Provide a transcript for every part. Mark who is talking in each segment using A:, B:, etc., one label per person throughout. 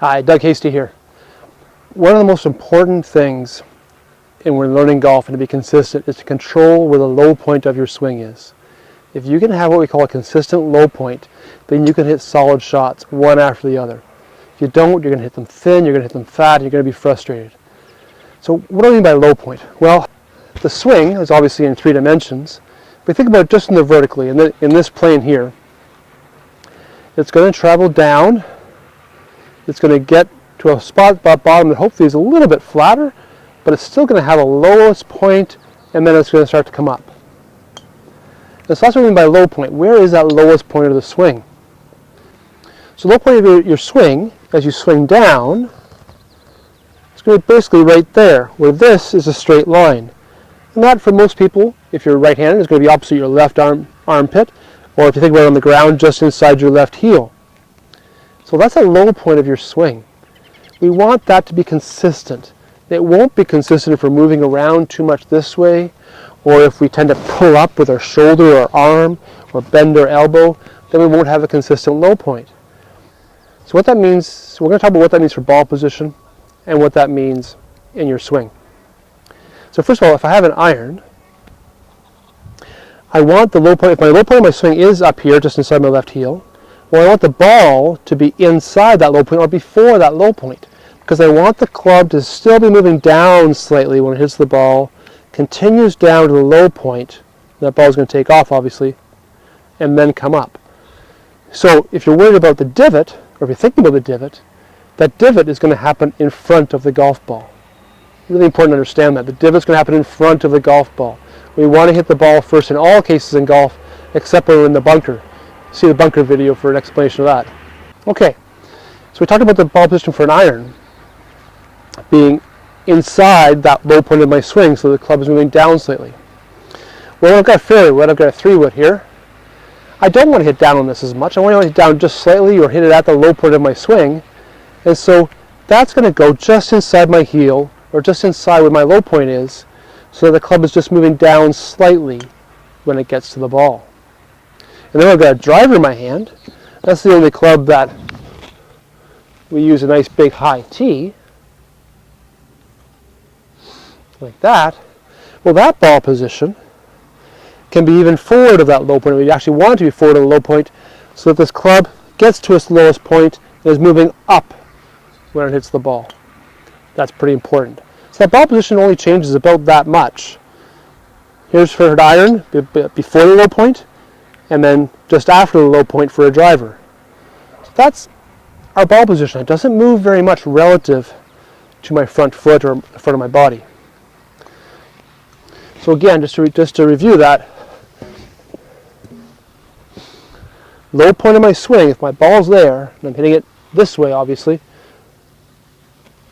A: Hi, Doug Hasty here. One of the most important things when we're learning golf and to be consistent is to control where the low point of your swing is. If you can have what we call a consistent low point, then you can hit solid shots one after the other. If you don't, you're going to hit them thin, you're going to hit them fat, and you're going to be frustrated. So what do I mean by low point? Well, the swing is obviously in 3 dimensions. But think about it just in the vertically, in this plane here. It's going to travel down. It's going to get to a spot at the bottom that hopefully is a little bit flatter, but it's still going to have a lowest point, and then it's going to start to come up. And so that's what I mean by low point. Where is that lowest point of the swing? So low point of your swing, as you swing down, it's going to be basically right there, where this is a straight line. And that, for most people, if you're right-handed, is going to be opposite your left armpit, or if you think about it on the ground, just inside your left heel. So that's a low point of your swing. We want that to be consistent. It won't be consistent if we're moving around too much this way, or if we tend to pull up with our shoulder or arm, or bend our elbow, then we won't have a consistent low point. So what that means, we're going to talk about what that means for ball position, and what that means in your swing. So first of all, if I have an iron, I want the low point, if my low point of my swing is up here, just inside my left heel, well, I want the ball to be inside that low point or before that low point, because I want the club to still be moving down slightly when it hits the ball, continues down to the low point. That ball is going to take off, obviously, and then come up. So if you're worried about the divot, or if you're thinking about the divot, that divot is going to happen in front of the golf ball. Really important to understand that. The divot is going to happen in front of the golf ball. We want to hit the ball first in all cases in golf, except when we're in the bunker. See the bunker video for an explanation of that. Okay, so we talked about the ball position for an iron being inside that low point of my swing, so the club is moving down slightly. Well, I've got a fairway wood, I've got a 3-wood here. I don't want to hit down on this as much. I want to hit down just slightly or hit it at the low point of my swing. And so that's going to go just inside my heel, or just inside where my low point is, so that the club is just moving down slightly when it gets to the ball. And then I've got a driver in my hand. That's the only club that we use a nice big high tee, like that. Well, that ball position can be even forward of that low point. We actually want it to be forward of the low point so that this club gets to its lowest point and is moving up when it hits the ball. That's pretty important. So that ball position only changes about that much. Here's for an iron, before the low point, and then just after the low point for a driver. So that's our ball position. It doesn't move very much relative to my front foot or the front of my body. So again, just to review that, low point of my swing, if my ball's there, and I'm hitting it this way obviously,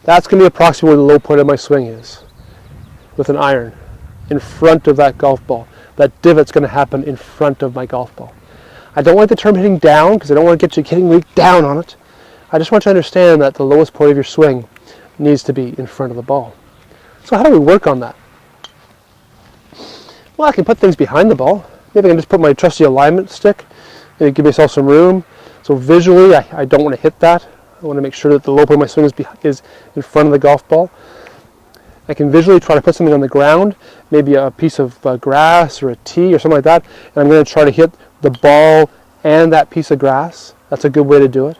A: that's going to be approximately where the low point of my swing is with an iron, in front of that golf ball. That divot's going to happen in front of my golf ball. I don't like the term hitting down, because I don't want to get you hitting down on it. I just want you to understand that the lowest point of your swing needs to be in front of the ball. So how do we work on that? Well, I can put things behind the ball. Maybe I can just put my trusty alignment stick, maybe give myself some room. So visually, I don't want to hit that. I want to make sure that the low point of my swing is in front of the golf ball. I can visually try to put something on the ground, maybe a piece of grass or a tee or something like that, and I'm going to try to hit the ball and that piece of grass. That's a good way to do it.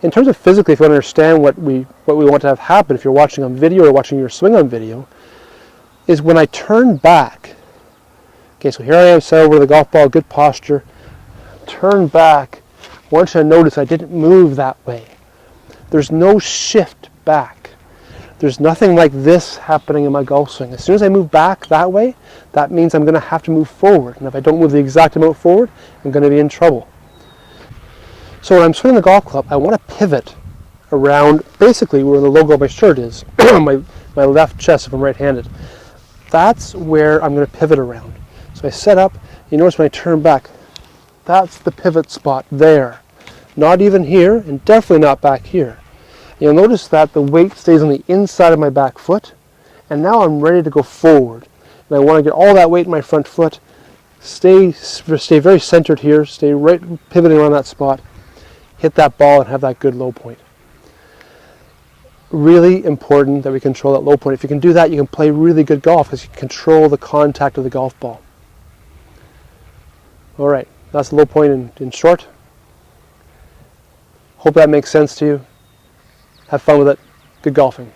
A: In terms of physically, if you want to understand what we want to have happen, if you're watching on video or watching your swing on video, is when I turn back. Okay, so here I am set over the golf ball, good posture. Turn back. I want you to notice I didn't move that way. There's no shift back. There's nothing like this happening in my golf swing. As soon as I move back that way, that means I'm going to have to move forward. And if I don't move the exact amount forward, I'm going to be in trouble. So when I'm swinging the golf club, I want to pivot around basically where the logo of my shirt is, my left chest if I'm right-handed. That's where I'm going to pivot around. So I set up, you notice when I turn back, that's the pivot spot there. Not even here, and definitely not back here. You'll notice that the weight stays on the inside of my back foot, and now I'm ready to go forward. And I want to get all that weight in my front foot, stay very centered here, stay right pivoting around that spot, hit that ball and have that good low point. really important that we control that low point. If you can do that, you can play really good golf because you can control the contact of the golf ball. All right, that's the low point in short. Hope that makes sense to you. Have fun with it. Good golfing.